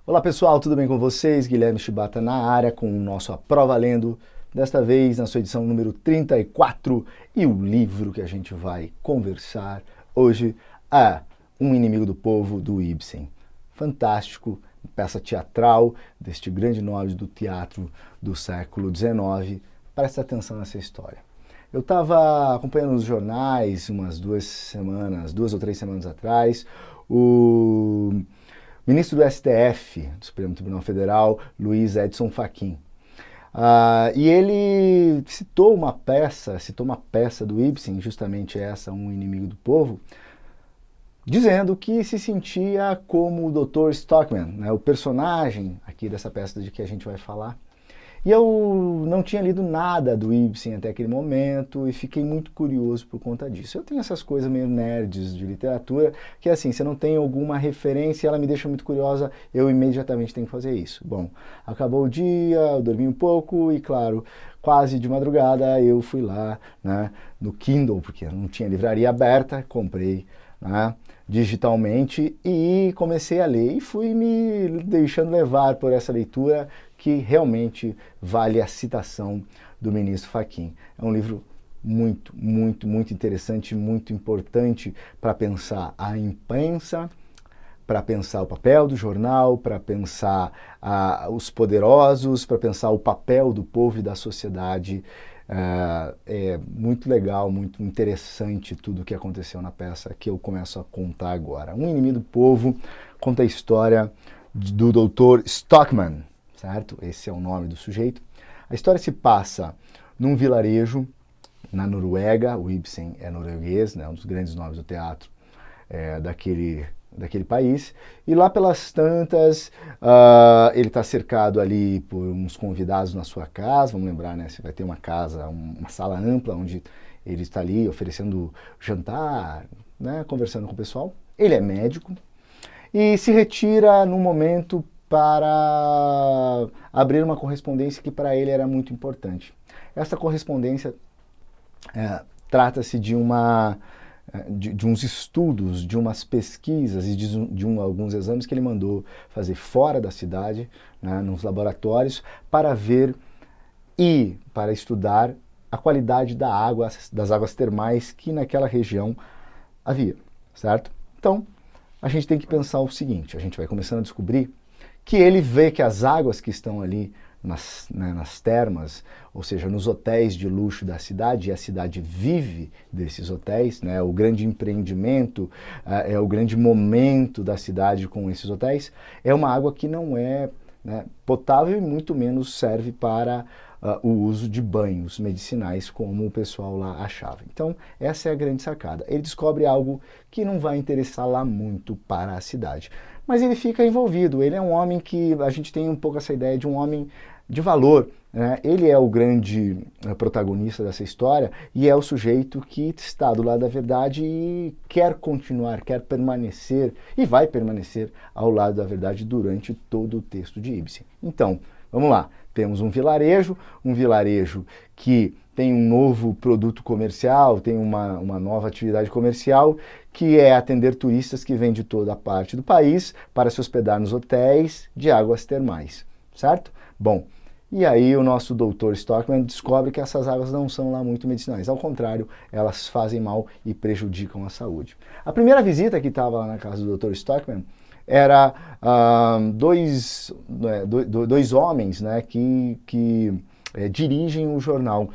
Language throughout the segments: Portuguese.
Olá pessoal, tudo bem com vocês? Guilherme Shibata na área com o nosso A Prova Lendo, desta vez na sua edição número 34, e o livro que a gente vai conversar hoje é Um Inimigo do Povo, do Ibsen. Fantástico, peça teatral deste grande nome do teatro do século XIX. Presta atenção nessa história. Eu estava acompanhando os jornais umas duas ou três semanas atrás, o ministro do STF, do Supremo Tribunal Federal, Luiz Edson Fachin. E ele citou uma peça do Ibsen, justamente essa, Um Inimigo do Povo, dizendo que se sentia como o Dr. Stockman, né, o personagem aqui dessa peça de que a gente vai falar. E eu não tinha lido nada do Ibsen até aquele momento e fiquei muito curioso por conta disso. Eu tenho essas coisas meio nerds de literatura, que assim, se eu não tenho alguma referência, ela me deixa muito curiosa, eu imediatamente tenho que fazer isso. Bom, acabou o dia, eu dormi um pouco e, claro, quase de madrugada eu fui lá, né, no Kindle, porque não tinha livraria aberta, comprei, né, digitalmente e comecei a ler e fui me deixando levar por essa leitura que realmente vale a citação do ministro Fachin. É um livro muito interessante, muito importante para pensar a imprensa, para pensar o papel do jornal, para pensar os poderosos, para pensar o papel do povo e da sociedade. É muito legal, muito interessante tudo o que aconteceu na peça que eu começo a contar agora. Um Inimigo do Povo conta a história do Dr. Stockman, certo? Esse é o nome do sujeito. A história se passa num vilarejo na Noruega. O Ibsen é norueguês, né? Um dos grandes nomes do teatro daquele país, e lá pelas tantas, ele está cercado ali por uns convidados na sua casa. Vamos lembrar, né? Você vai ter uma casa, uma sala ampla, onde ele está ali oferecendo jantar, né? Conversando com o pessoal. Ele é médico e se retira num momento para abrir uma correspondência que para ele era muito importante. Essa correspondência trata-se de uns estudos, de umas pesquisas e de alguns exames que ele mandou fazer fora da cidade, né, nos laboratórios, para ver e para estudar a qualidade da água, das águas termais que naquela região havia, certo? Então, a gente tem que pensar o seguinte, a gente vai começando a descobrir que ele vê que as águas que estão ali nas termas, ou seja, nos hotéis de luxo da cidade, e a cidade vive desses hotéis, né? O grande empreendimento, é o grande momento da cidade com esses hotéis, é uma água que não é, né, potável e muito menos serve para o uso de banhos medicinais, como o pessoal lá achava. Então, essa é a grande sacada. Ele descobre algo que não vai interessar lá muito para a cidade, mas ele fica envolvido. Ele é um homem que a gente tem um pouco essa ideia de um homem de valor, né? Ele é o grande protagonista dessa história e é o sujeito que está do lado da verdade e quer continuar, quer permanecer e vai permanecer ao lado da verdade durante todo o texto de Ibsen. Então, vamos lá. Temos um vilarejo que tem um novo produto comercial, tem uma nova atividade comercial, que é atender turistas que vêm de toda a parte do país para se hospedar nos hotéis de águas termais, certo? Bom, e aí o nosso Dr. Stockman descobre que essas águas não são lá muito medicinais, ao contrário, elas fazem mal e prejudicam a saúde. A primeira visita que estava lá na casa do Dr. Stockman era dois homens, né, que dirigem o jornal,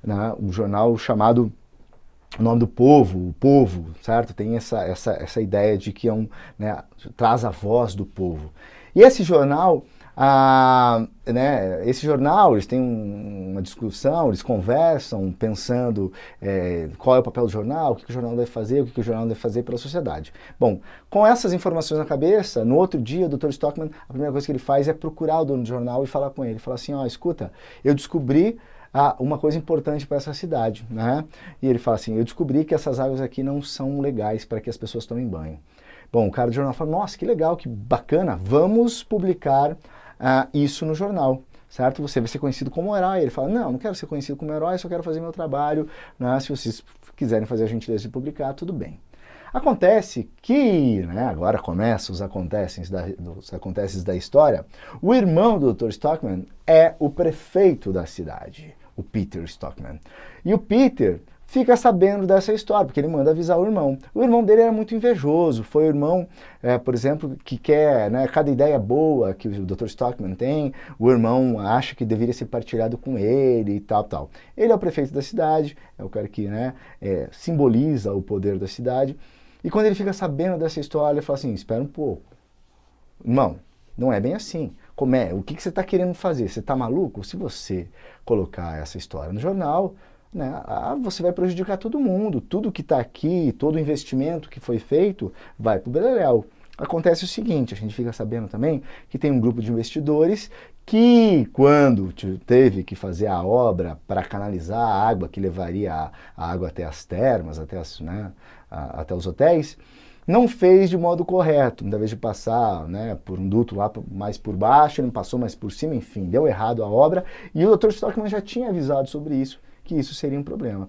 né, um jornal chamado O Nome do Povo, o Povo, certo? Tem essa ideia de que né, traz a voz do povo. E esse jornal, eles têm uma discussão, eles conversam pensando qual é o papel do jornal, o que o jornal deve fazer, o que o jornal deve fazer pela sociedade. Bom, com essas informações na cabeça, no outro dia, o Dr. Stockman, a primeira coisa que ele faz é procurar o dono do jornal e falar com ele. Falar assim, escuta, eu descobri uma coisa importante para essa cidade, né? E ele fala assim, eu descobri que essas águas aqui não são legais para que as pessoas tomem banho. Bom, o cara do jornal fala, nossa, que legal, que bacana, vamos publicar isso no jornal, certo? Você vai ser conhecido como herói. Ele fala, não quero ser conhecido como herói, só quero fazer meu trabalho, né? Se vocês quiserem fazer a gentileza de publicar, tudo bem. Acontece que, né, agora começam os acontecimentos da história, o irmão do Dr. Stockman é o prefeito da cidade, o Peter Stockman. E o Peter fica sabendo dessa história, porque ele manda avisar o irmão. O irmão dele era muito invejoso, foi o irmão, por exemplo, que quer, né, cada ideia boa que o Dr. Stockman tem, o irmão acha que deveria ser partilhado com ele e tal, tal. Ele é o prefeito da cidade, é o cara que, né, simboliza o poder da cidade, e quando ele fica sabendo dessa história, ele fala assim, espera um pouco, irmão, não é bem assim. Como é? O que você está querendo fazer? Você está maluco? Se você colocar essa história no jornal, né, você vai prejudicar todo mundo. Tudo que está aqui, todo o investimento que foi feito, vai para o beleléu. Acontece o seguinte, a gente fica sabendo também que tem um grupo de investidores que, quando teve que fazer a obra para canalizar a água que levaria a água até as termas, até os hotéis, não fez de modo correto. Em vez de passar, né, por um duto lá mais por baixo, ele não passou mais por cima, enfim, deu errado a obra. E o Dr. Stockman já tinha avisado sobre isso, que isso seria um problema.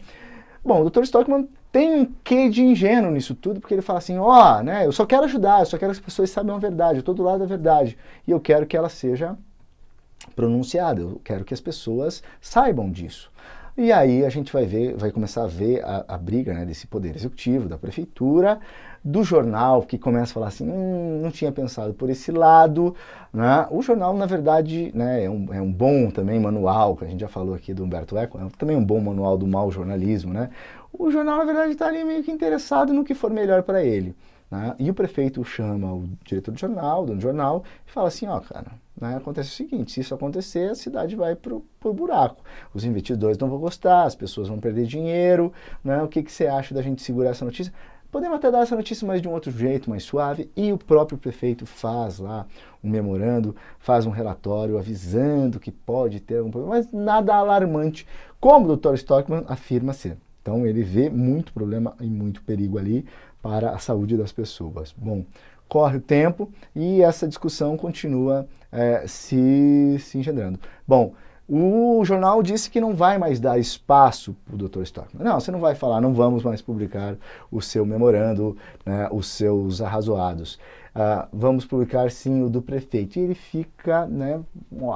Bom, o Dr. Stockman tem um quê de ingênuo nisso tudo, porque ele fala assim, né, eu só quero ajudar, eu só quero que as pessoas saibam a verdade, eu estou do lado da verdade, e eu quero que ela seja pronunciada, eu quero que as pessoas saibam disso. E aí a gente vai começar a ver a briga, né, desse poder executivo, da prefeitura, do jornal, que começa a falar assim, não tinha pensado por esse lado, né? O jornal, na verdade, né, é um bom também manual, que a gente já falou aqui do Humberto Eco, é também um bom manual do mau jornalismo, né? O jornal, na verdade, está ali meio que interessado no que for melhor para ele, né? E o prefeito chama o diretor do jornal, dono do jornal, e fala assim, cara, né, acontece o seguinte, se isso acontecer, a cidade vai pro buraco. Os investidores não vão gostar, as pessoas vão perder dinheiro, né? O que você acha da gente segurar essa notícia? Podemos até dar essa notícia, mas de um outro jeito, mais suave, e o próprio prefeito faz lá um memorando, faz um relatório avisando que pode ter algum problema, mas nada alarmante, como o Dr. Stockman afirma ser. Então ele vê muito problema e muito perigo ali para a saúde das pessoas. Bom, corre o tempo e essa discussão continua se engendrando. Bom, o jornal disse que não vai mais dar espaço para o Dr. Stockman. Não, você não vai falar, não vamos mais publicar o seu memorando, né, os seus arrazoados. Vamos publicar sim o do prefeito. E ele fica, né,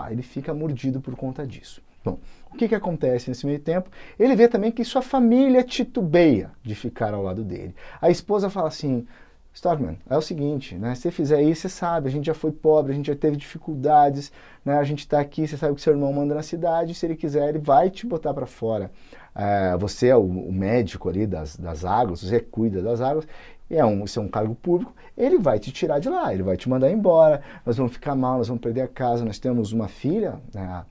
ele fica mordido por conta disso. Bom, o que acontece nesse meio tempo? Ele vê também que sua família titubeia de ficar ao lado dele. A esposa fala assim, Stockman, é o seguinte, né, se você fizer isso, você sabe, a gente já foi pobre, a gente já teve dificuldades, né, a gente está aqui, você sabe que seu irmão manda na cidade, se ele quiser, ele vai te botar para fora. Você é o médico ali das águas, você cuida das águas, isso é um cargo público, ele vai te tirar de lá, ele vai te mandar embora, nós vamos ficar mal, nós vamos perder a casa, nós temos uma filha, né,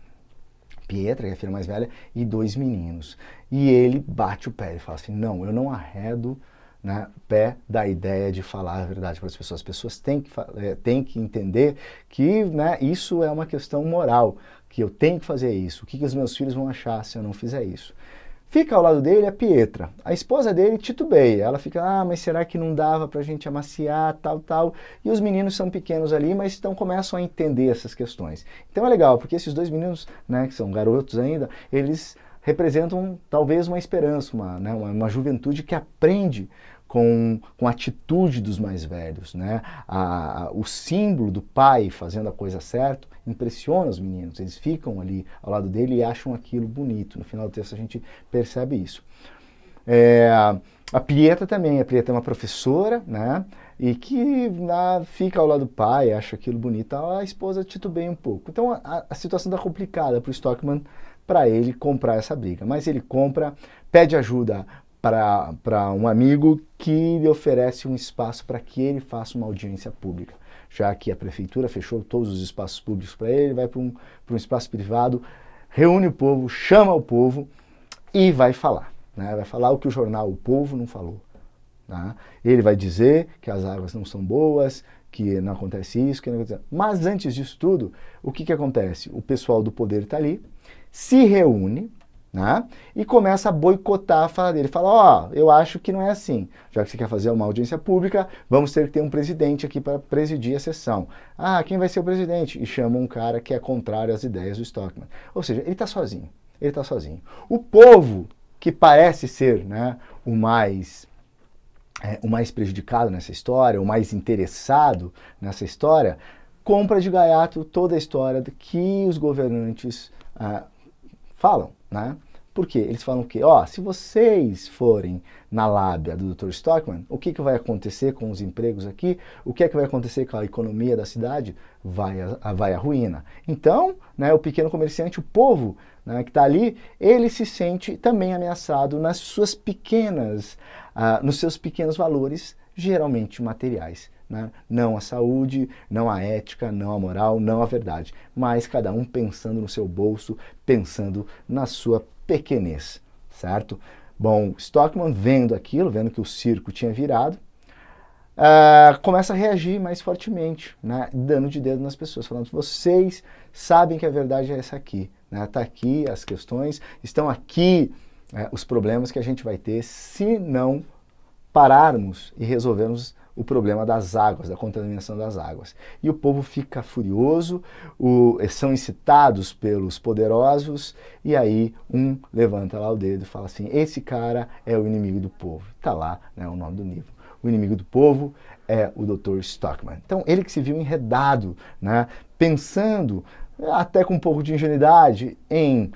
Pietra, que é a filha mais velha, e 2 meninos. E ele bate o pé, ele fala assim, não, eu não arredo, né, pé da ideia de falar a verdade para as pessoas. As pessoas têm que entender que, né, isso é uma questão moral, que eu tenho que fazer isso. O que os meus filhos vão achar se eu não fizer isso? Fica ao lado dele a Pietra. A esposa dele titubeia. Ela fica, mas será que não dava para a gente amaciar, tal. E os meninos são pequenos ali, mas então começam a entender essas questões. Então é legal, porque esses 2 meninos, né, que são garotos ainda, eles representam talvez uma esperança, uma juventude que aprende com a atitude dos mais velhos, né? O símbolo do pai fazendo a coisa certa impressiona os meninos, eles ficam ali ao lado dele e acham aquilo bonito. No final do texto a gente percebe isso. A Pietra também, a Pietra é uma professora, né? E que fica ao lado do pai, acha aquilo bonito, a esposa titubeia um pouco. Então a situação está complicada para o Stockman, para ele comprar essa briga. Mas ele compra, pede ajuda para um amigo que lhe oferece um espaço para que ele faça uma audiência pública. Já que a prefeitura fechou todos os espaços públicos para ele, vai para um espaço privado, reúne o povo, chama o povo e vai falar. Né? Vai falar o que o jornal O Povo não falou. Tá? Ele vai dizer que as águas não são boas, que não acontece isso, que não acontece. Mas antes disso tudo, o que acontece? O pessoal do poder está ali, se reúne, né, e começa a boicotar a fala dele. Fala, eu acho que não é assim. Já que você quer fazer uma audiência pública, vamos ter que ter um presidente aqui para presidir a sessão. Quem vai ser o presidente? E chama um cara que é contrário às ideias do Stockman. Ou seja, ele está sozinho. Ele está sozinho. O povo, que parece ser, né, o mais o mais prejudicado nessa história, o mais interessado nessa história, compra de gaiato toda a história que os governantes falam, né? Por quê? Eles falam que, se vocês forem na lábia do Dr. Stockman, o que vai acontecer com os empregos aqui? O que vai acontecer com a economia da cidade? Vai à ruína. Então, né, o pequeno comerciante, o povo, né, que está ali, ele se sente também ameaçado nas suas nos seus pequenos valores, geralmente materiais. Né? Não a saúde, não a ética, não a moral, não a verdade, mas cada um pensando no seu bolso, pensando na sua pequenez, certo? Bom, Stockman vendo aquilo, vendo que o circo tinha virado, começa a reagir mais fortemente, né? Dando de dedo nas pessoas, falando: vocês sabem que a verdade é essa aqui, né? Tá aqui as questões, estão aqui os problemas que a gente vai ter se não pararmos e resolvermos o problema das águas, da contaminação das águas. E o povo fica furioso, são incitados pelos poderosos, e aí um levanta lá o dedo e fala assim: esse cara é o inimigo do povo. Está lá, né, o nome do livro. O inimigo do povo é o Dr. Stockman. Então, ele que se viu enredado, né, pensando, até com um pouco de ingenuidade, em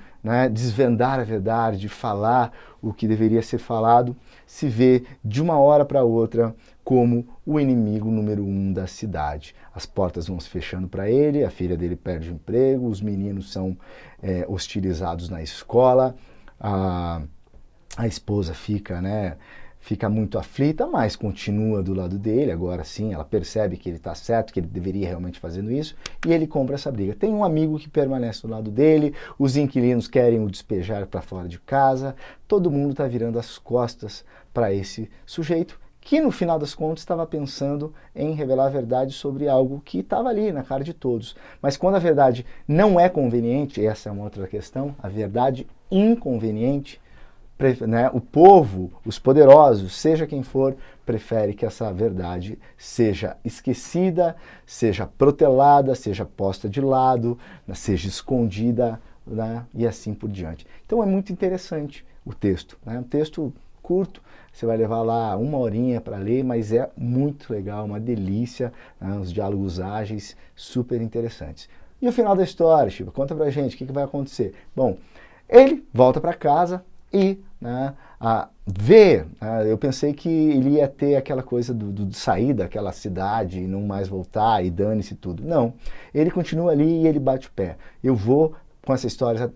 desvendar a verdade, falar o que deveria ser falado, se vê de uma hora para outra como o inimigo número 1 da cidade. As portas vão se fechando para ele, a filha dele perde o emprego, os meninos são hostilizados na escola, a esposa fica muito aflita, mas continua do lado dele. Agora sim, ela percebe que ele está certo, que ele deveria realmente fazendo isso, e ele compra essa briga. Tem um amigo que permanece do lado dele, os inquilinos querem o despejar para fora de casa, todo mundo está virando as costas para esse sujeito, que no final das contas estava pensando em revelar a verdade sobre algo que estava ali na cara de todos. Mas quando a verdade não é conveniente, essa é uma outra questão, a verdade inconveniente, né, o povo, os poderosos, seja quem for, prefere que essa verdade seja esquecida, seja protelada, seja posta de lado, seja escondida, né, e assim por diante. Então é muito interessante o texto, né, um texto curto, você vai levar lá uma horinha para ler, mas é muito legal, uma delícia, né, uns diálogos ágeis, super interessantes. E o final da história, Chico, conta pra gente, o que vai acontecer? Bom, ele volta para casa e vê, eu pensei que ele ia ter aquela coisa de sair daquela cidade e não mais voltar e dane-se tudo. Não, ele continua ali e ele bate o pé. Eu vou com essa história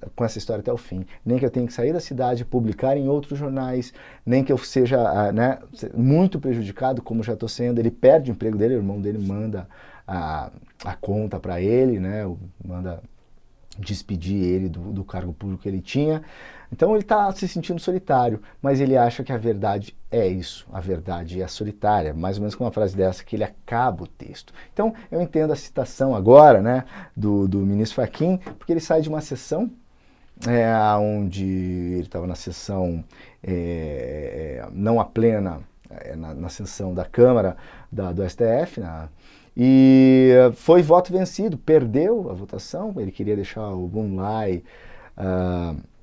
até o fim. Nem que eu tenha que sair da cidade, publicar em outros jornais, nem que eu seja muito prejudicado, como já estou sendo. Ele perde o emprego dele, o irmão dele manda a conta para ele, né, manda despedir ele do cargo público que ele tinha. Então ele está se sentindo solitário, mas ele acha que a verdade é isso, a verdade é solitária, mais ou menos com uma frase dessa que ele acaba o texto. Então eu entendo a citação agora, né, do ministro Fachin, porque ele sai de uma sessão onde ele estava na sessão não a plena, na sessão da Câmara do STF, e foi voto vencido, perdeu a votação. Ele queria deixar o Boon Lai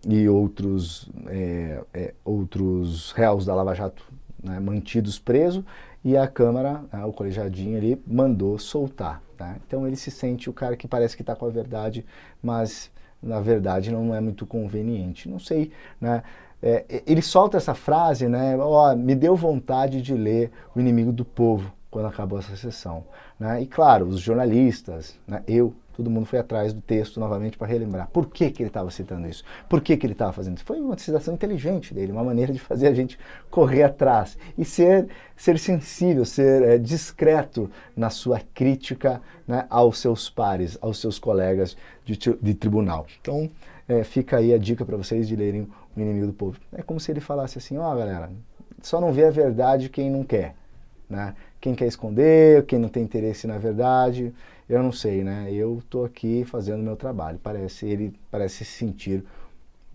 e outros réus da Lava Jato, né, mantidos presos, e a Câmara, o colegiadinho ali, mandou soltar. Tá? Então ele se sente o cara que parece que está com a verdade, mas na verdade não é muito conveniente. Não sei, né? Ele solta essa frase, né? Me deu vontade de ler O Inimigo do Povo quando acabou essa sessão. Né? E claro, os jornalistas, né, todo mundo foi atrás do texto novamente para relembrar por que ele estava citando isso, por que ele estava fazendo isso. Foi uma citação inteligente dele, uma maneira de fazer a gente correr atrás e ser sensível, ser discreto na sua crítica, né, aos seus pares, aos seus colegas de tribunal. Então, fica aí a dica para vocês de lerem O Inimigo do Povo. É como se ele falasse assim: galera, só não vê a verdade quem não quer. Né? Quem quer esconder, quem não tem interesse na verdade, eu não sei, né? Eu estou aqui fazendo o meu trabalho. Ele parece sentir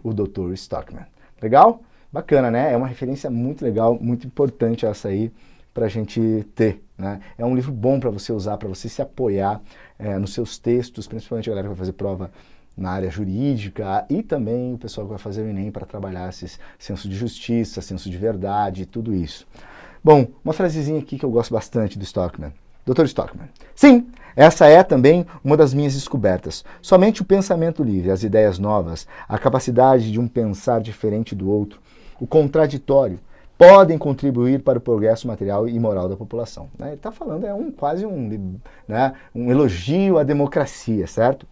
o Dr. Stockman. Legal? Bacana, né? É uma referência muito legal, muito importante essa aí para a gente ter. Né? É um livro bom para você usar, para você se apoiar nos seus textos, principalmente a galera que vai fazer prova na área jurídica e também o pessoal que vai fazer o Enem para trabalhar esses senso de justiça, senso de verdade, tudo isso. Bom, uma frasezinha aqui que eu gosto bastante do Stockman. Dr. Stockman. Sim, essa é também uma das minhas descobertas. Somente o pensamento livre, as ideias novas, a capacidade de um pensar diferente do outro, o contraditório, podem contribuir para o progresso material e moral da população. Ele está falando, quase um elogio à democracia, certo?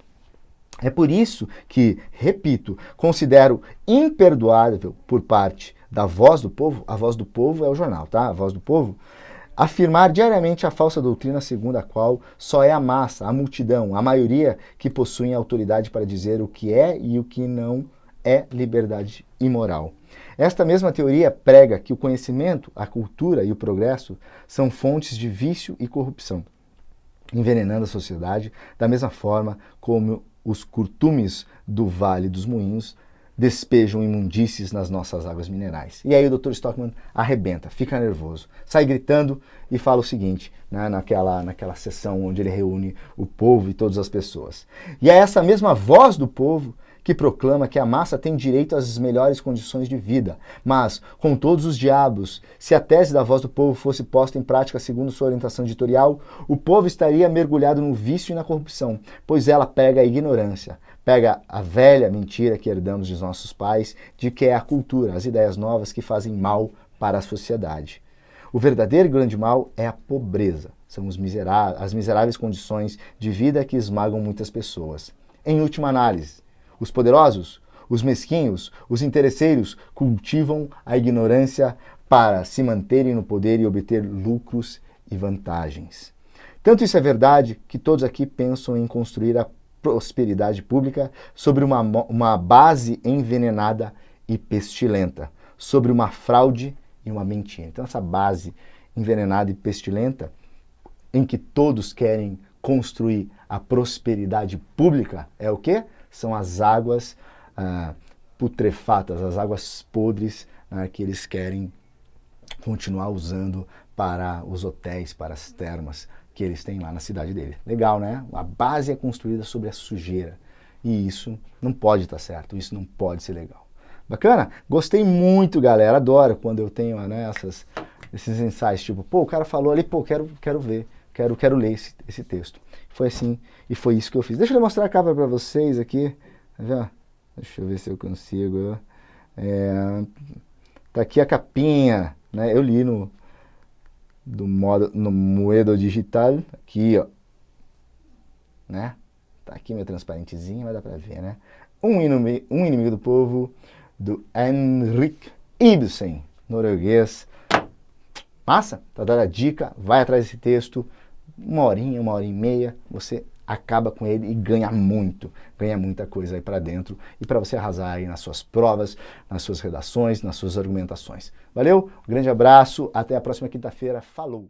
É por isso que, repito, considero imperdoável por parte da Voz do Povo, a Voz do Povo é o jornal, tá? A Voz do Povo, afirmar diariamente a falsa doutrina segundo a qual só é a massa, a multidão, a maioria que possuem autoridade para dizer o que é e o que não é liberdade e moral. Esta mesma teoria prega que o conhecimento, a cultura e o progresso são fontes de vício e corrupção, envenenando a sociedade da mesma forma como os curtumes do Vale dos Moinhos despejam imundícies nas nossas águas minerais. E aí o Dr. Stockman arrebenta, fica nervoso, sai gritando e fala o seguinte, naquela sessão onde ele reúne o povo e todas as pessoas. E é essa mesma voz do povo que proclama que a massa tem direito às melhores condições de vida. Mas, com todos os diabos, se a tese da Voz do Povo fosse posta em prática segundo sua orientação editorial, o povo estaria mergulhado no vício e na corrupção, pois ela pega a ignorância, pega a velha mentira que herdamos dos nossos pais, de que é a cultura, as ideias novas que fazem mal para a sociedade. O verdadeiro e grande mal é a pobreza, são as miseráveis condições de vida que esmagam muitas pessoas. Em última análise, os poderosos, os mesquinhos, os interesseiros cultivam a ignorância para se manterem no poder e obter lucros e vantagens. Tanto isso é verdade que todos aqui pensam em construir a prosperidade pública sobre uma base envenenada e pestilenta, sobre uma fraude e uma mentira. Então essa base envenenada e pestilenta, em que todos querem construir a prosperidade pública, é o quê? São as águas putrefatas, as águas podres que eles querem continuar usando para os hotéis, para as termas que eles têm lá na cidade dele. Legal, né? A base é construída sobre a sujeira. E isso não pode estar certo, isso não pode ser legal. Bacana? Gostei muito, galera. Adoro quando eu tenho esses insights, tipo, pô, o cara falou ali, pô, quero ver, quero ler esse texto. Foi assim, e foi isso que eu fiz. Deixa eu mostrar a capa para vocês aqui. Já? Deixa eu ver se eu consigo. Tá aqui a capinha, né? Eu li no Moedo Digital, aqui, ó. Né? Tá aqui meu transparentezinho, vai dar para ver, né? Um Inimigo do Povo, do Henrik Ibsen, norueguês. Massa? Tá dando a dica, vai atrás desse texto, uma hora e meia, você acaba com ele e ganha muita coisa aí para dentro e para você arrasar aí nas suas provas, nas suas redações, nas suas argumentações. Valeu, um grande abraço, até a próxima quinta-feira, falou!